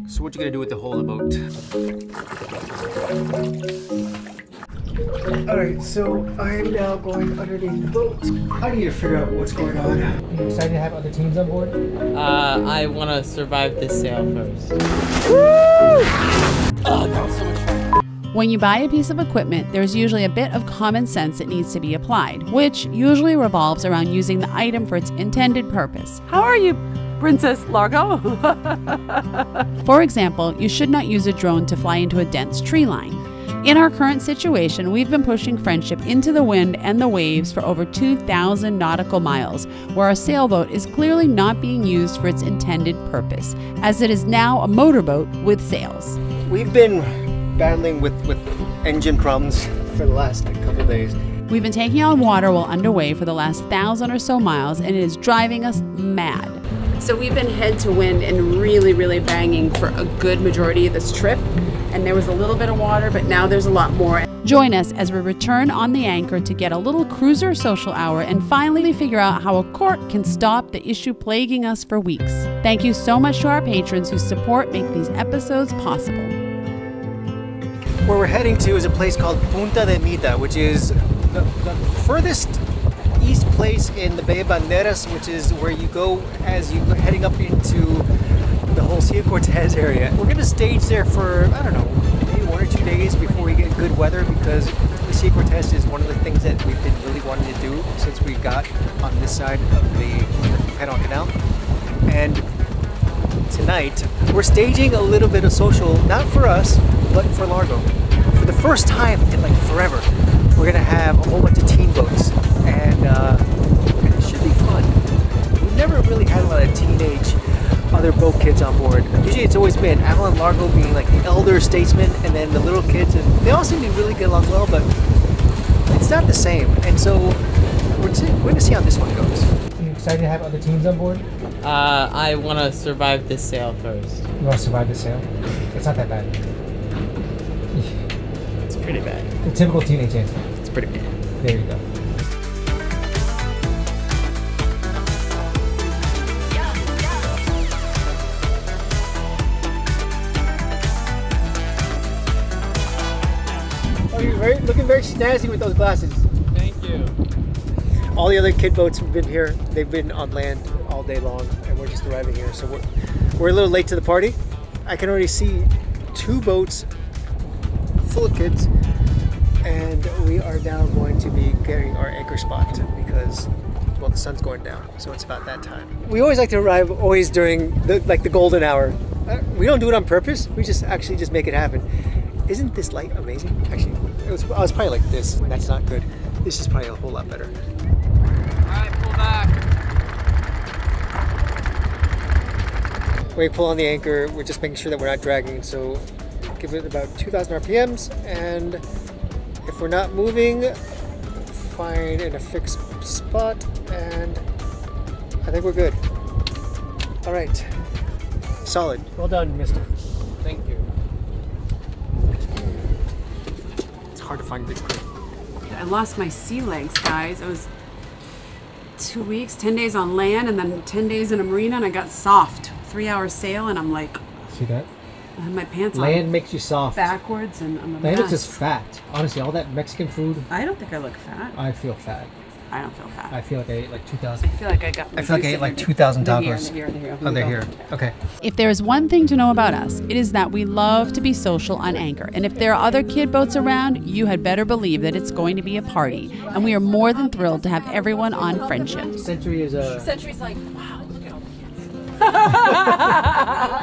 So what you gonna do with the hole in the boat? Alright, so I'm now going underneath the boat. How do you figure out what's going on? Are you excited to have other teams on board? I want to survive this sail first. Oh, that was so much fun. When you buy a piece of equipment, there's usually a bit of common sense that needs to be applied, which usually revolves around using the item for its intended purpose. How are you, Princess Largo? For example, you should not use a drone to fly into a dense tree line. In our current situation, we've been pushing Friendship into the wind and the waves for over 2,000 nautical miles, where our sailboat is clearly not being used for its intended purpose, as it is now a motorboat with sails. We've been battling with engine problems for the last couple of days. We've been taking on water while underway for the last 1,000 or so miles, and it is driving us mad. So we've been head to wind and really banging for a good majority of this trip. And there was a little bit of water, but now there's a lot more. Join us as we return on the anchor to get a little cruiser social hour and finally figure out how a Cork can stop the issue plaguing us for weeks. Thank you so much to our patrons whose support make these episodes possible. Where we're heading to is a place called Punta de Mita, which is the furthest east place in the Bay of Banderas, which is where you go as you're heading up into the whole Sea Cortez area. We're going to stage there for, I don't know, maybe 1 or 2 days before we get good weather, because the Sea Cortez is one of the things that we've been really wanting to do since we got on this side of the Panama Canal. And tonight, we're staging a little bit of social, not for us, but for Largo. For the first time in like forever, we're going to have a whole bunch of teen boats, and it should be fun. We've never really had a lot of teenage other boat kids on board. Usually it's always been Alan and Largo being like the elder statesmen, and then the little kids, and they all seem to really get along well, but it's not the same. And so we're going to see how this one goes. Are you excited to have other teams on board? I want to survive this sail first. You want to survive the sail? It's not that bad. It's pretty bad. The typical teenage answer. It's pretty bad. There you go. Oh, you're looking very snazzy with those glasses. Thank you. All the other kid boats have been here. They've been on land all day long, and we're just arriving here. So we're a little late to the party. I can already see 2 boats full of kids, and we are now going to be getting our anchor spot because, well, the sun's going down, so it's about that time. We always like to arrive always during the golden hour. We don't do it on purpose. We just actually just make it happen. Isn't this light amazing? Actually, I was probably like this, and that's not good. This is probably a whole lot better. Alright, pull back. When we pull on the anchor, we're just making sure that we're not dragging, so give it about 2,000 RPMs, and if we're not moving, find in a fixed spot, and I think we're good. All right, solid. Well done, mister. Thank you. It's hard to find good grip. I lost my sea legs, guys. It was 2 weeks, 10 days on land, and then 10 days in a marina, and I got soft. 3-hour sail, and I'm like, See that? I had my pants Land on makes you soft. backwards, and I'm a Land mess. is just fat. Honestly, all that Mexican food, I don't think I look fat. I feel fat. I don't feel fat. I feel like I ate like 2,000. I feel like I got. I feel like I ate like 2,000 tacos. They're here. Oh, they're here. Okay. If there is one thing to know about us, it is that we love to be social on anchor. And if there are other kid boats around, you had better believe that it's going to be a party. And we are more than thrilled to have everyone on Friendship. Century is a... Century's like, wow, look at all the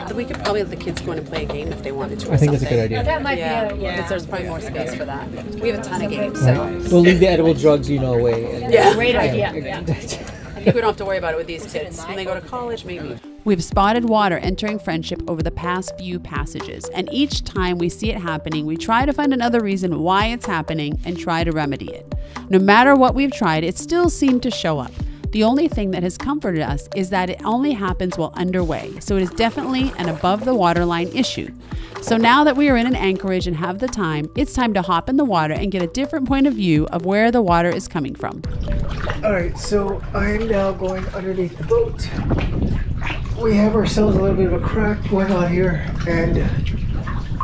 kids. We could probably let the kids go in and play a game if they wanted to. I think that's a good idea. That might Yeah, be because there's probably more space for that. We have a ton of games, so. We'll leave the edible drugs, away. And Yeah. great idea. Yeah. I think we don't have to worry about it with these kids. When they go to college, maybe. We've spotted water entering Friendship over the past few passages, and each time we see it happening, we try to find another reason why it's happening and try to remedy it. No matter what we've tried, it still seemed to show up. The only thing that has comforted us is that it only happens while underway, so it is definitely an above the waterline issue. So now that we are in an anchorage and have the time, it's time to hop in the water and get a different point of view of where the water is coming from. All right, so I'm now going underneath the boat. we have ourselves a little bit of a crack going on here, and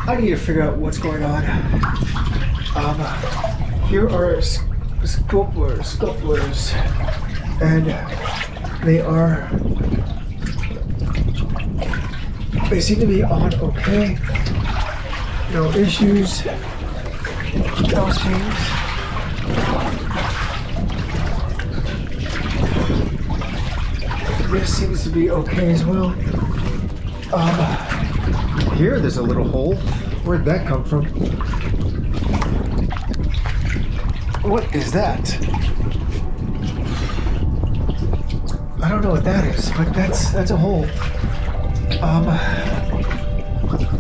I need to figure out what's going on. Here are scufflers, and they seem to be on okay. No issues, no change. This seems to be okay as well. Here there's a little hole. Where'd that come from? What is that? I don't know what that is, but that's a hole.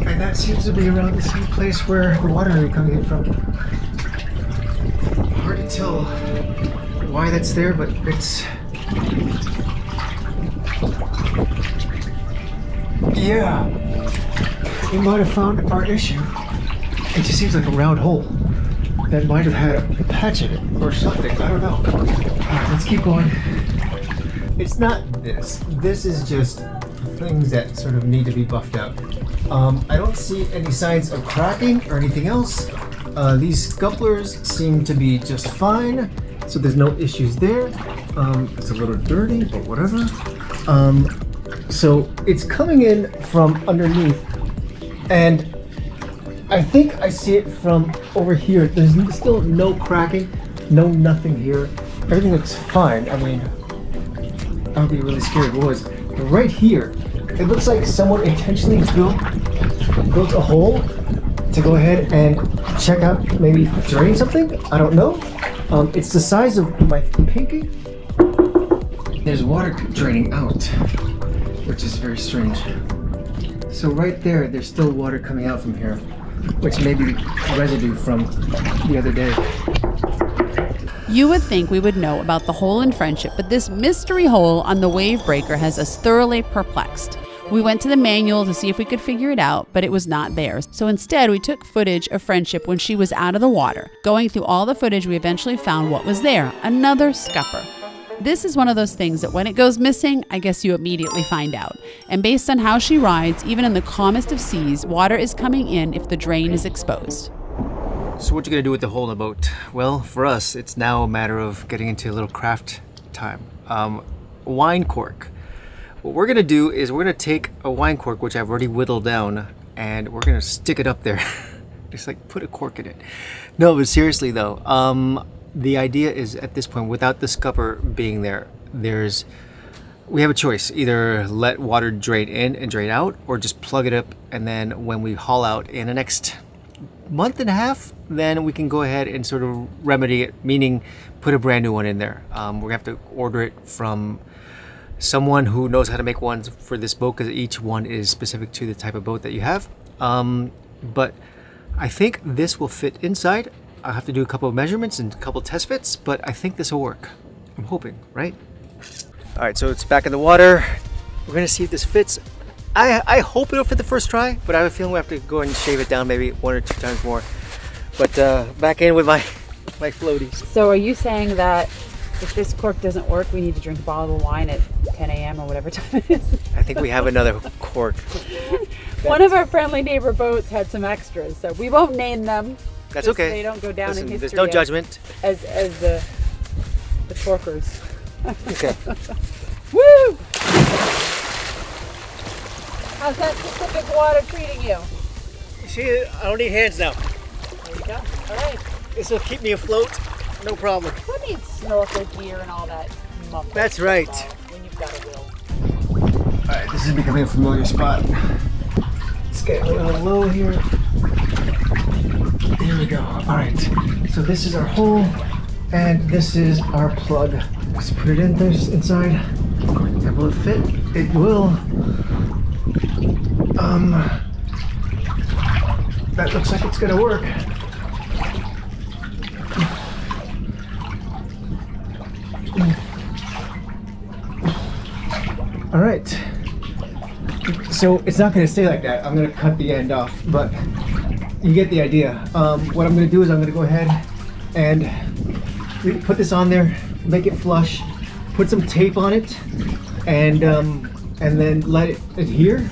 And that seems to be around the same place where the water is coming in from. Hard to tell why that's there, but it's... Yeah, we might have found our issue. It just seems like a round hole that might have had a patch in it or something. I don't know. All right, let's keep going. It's not this. This is just things that sort of need to be buffed out. I don't see any signs of cracking or anything else. These scufflers seem to be just fine, so there's no issues there. It's a little dirty, but whatever. So it's coming in from underneath, and I think I see it from over here. There's still no cracking, no nothing here. Everything looks fine. I mean, I would be really scared if it was. But right here, it looks like someone intentionally built a hole to go ahead and check out, maybe drain something. I don't know. It's the size of my pinky. There's water draining out, which is very strange. So right there, there's still water coming out from here, which may be residue from the other day. You would think we would know about the hole in Friendship, but this mystery hole on the wave breaker has us thoroughly perplexed. We went to the manual to see if we could figure it out, but it was not there. So instead, we took footage of Friendship when she was out of the water. Going through all the footage, we eventually found what was there, another scupper. This is one of those things that when it goes missing, I guess you immediately find out. And based on how she rides, even in the calmest of seas, water is coming in if the drain is exposed. So what you gonna do with the hole in the boat? Well, for us, it's now a matter of getting into a little craft time. Wine cork. What we're gonna do is we're gonna take a wine cork, which I've already whittled down, and we're gonna stick it up there. Just like put a cork in it. No, but seriously though, the idea is at this point, without the scupper being there, we have a choice. Either let water drain in and drain out, or just plug it up, and then when we haul out in the next month and a half, then we can go ahead and sort of remedy it, meaning put a brand new one in there. We're gonna have to order it from someone who knows how to make ones for this boat, because each one is specific to the type of boat that you have. But I think this will fit inside. I'll have to do a couple of measurements and a couple of test fits, but I think this will work. I'm hoping, right? All right, so it's back in the water. We're gonna see if this fits. I hope it'll fit the first try, but I have a feeling we have to go and shave it down maybe 1 or 2 times more. But back in with my floaties. So are you saying that if this cork doesn't work, we need to drink a bottle of wine at 10 a.m. or whatever time it is? I think we have another cork. One of our friendly neighbor boats had some extras, so we won't name them. That's okay. So they don't go down in history. There's no judgment. As the corkers. Okay. Woo! How's that Pacific water treating you? See, I don't need hands now. There you go. All right. This will keep me afloat. No problem. Who needs snorkel gear and all that muffler? That's right. When you've got a will. All right, this is becoming a familiar spot. Let's get a little low here. There we go. All right. So this is our hole, and this is our plug. Let's put it in there, inside. And will it fit? It will. That looks like it's gonna work. All right. So it's not gonna stay like that. I'm gonna cut the end off, but you get the idea. What I'm gonna do is I'm gonna go ahead and put this on there, make it flush, put some tape on it, and and then let it adhere.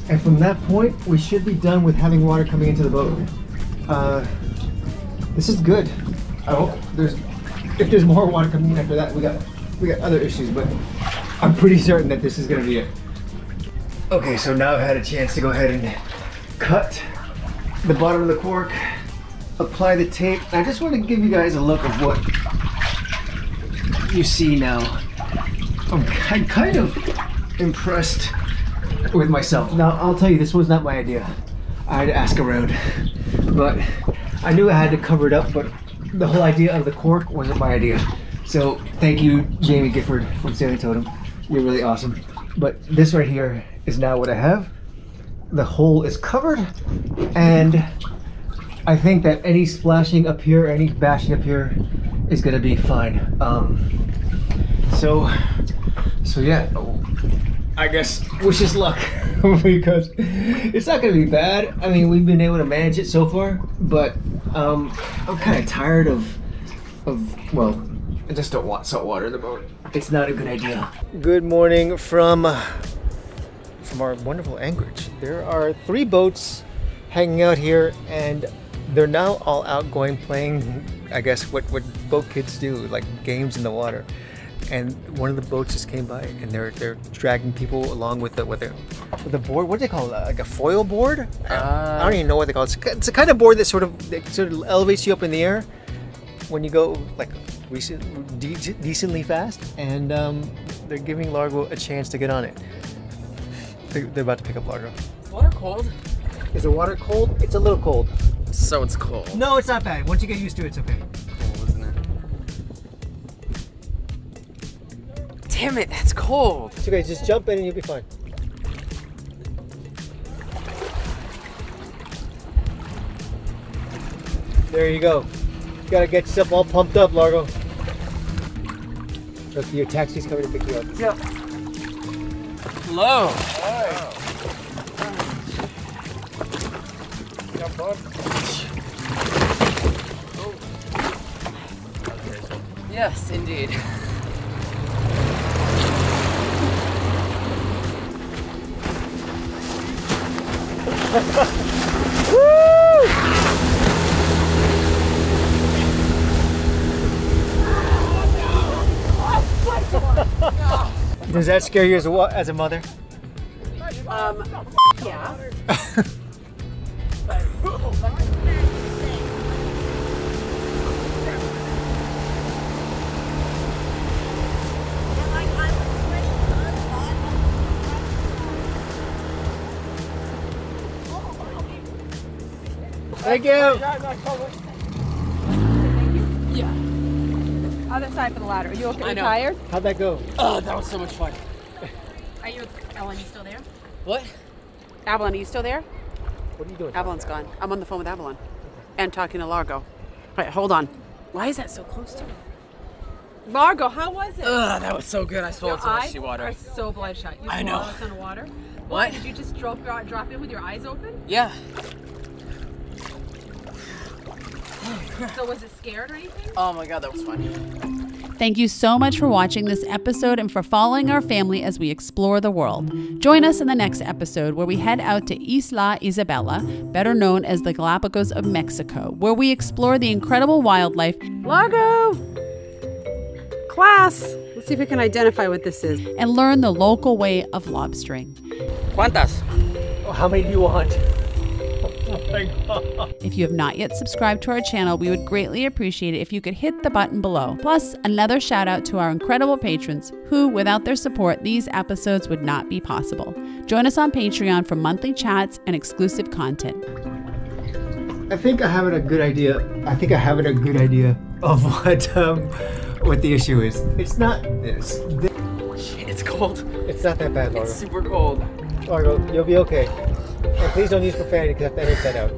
And from that point, we should be done with having water coming into the boat. This is good. I hope if there's more water coming in after that, we got other issues, but I'm pretty certain that this is gonna be it. Okay, so now I've had a chance to go ahead and cut the bottom of the cork, apply the tape. I just want to give you guys a look of what you see now. I'm kind of impressed with myself. Now, I'll tell you, this was not my idea. I had to ask around, but I knew I had to cover it up, but the whole idea of the cork wasn't my idea. So thank you, Jamie Gifford from Sailing Totem. You're really awesome. But this right here is now what I have. The hole is covered, and I think that any splashing up here, any bashing up here is gonna be fine. So yeah, I guess wish us luck because it's not gonna be bad. I mean, we've been able to manage it so far, but I'm kind of tired of well, I just don't want salt water in the boat. It's not a good idea. Good morning from our wonderful anchorage. There are 3 boats hanging out here, and they're now all out going playing, I guess, what boat kids do, like games in the water. And one of the boats just came by, and they're dragging people along with the board. What do they call it? Like a foil board? I don't even know what they call it. It's a kind of board that sort of elevates you up in the air when you go like decently fast. And they're giving Largo a chance to get on it. They're about to pick up Largo. Is water cold? Is the water cold? It's a little cold. So it's cold. No, it's not bad. Once you get used to it, it's okay. Cold, isn't it? Damn it, that's cold. It's okay, just jump in and you'll be fine. There you go. You gotta get yourself all pumped up, Largo. Look, your taxi's coming to pick you up. Yep. Hello. Hi. Yeah, bud. Yes, indeed. Does that scare you as a mother? Yeah. Thank you. Yeah. Other side for the ladder. Are you okay? I know. Tired? How'd that go? Oh, that was so much fun. Are you, Ellen, you still there? What? Avalon, are you still there? What are you doing? Avalon's gone. I'm on the phone with Avalon. And talking to Largo. Wait, hold on. Why is that so close to me? Largo, how was it? Ugh, that was so good. I swallowed so much seawater. Are so bloodshot. You I know. swallowed a ton of water? What? Did you just drop in with your eyes open? Yeah. So was it scared or anything? Oh my god, that was fun. Thank you so much for watching this episode and for following our family as we explore the world. Join us in the next episode where we head out to Isla Isabela, better known as the Galapagos of Mexico, where we explore the incredible wildlife. Largo! Class! Let's see if we can identify what this is. And learn the local way of lobstering. ¿Cuántas? How many do you want? Oh my God. If you have not yet subscribed to our channel, we would greatly appreciate it if you could hit the button below. Plus, another shout out to our incredible patrons who, without their support, these episodes would not be possible. Join us on Patreon for monthly chats and exclusive content. I think I have a good idea. Of what the issue is. It's not this. Shit, it's cold. It's not that bad, Largo. It's super cold. Largo, you'll be okay. And please don't use profanity because I have to edit that out.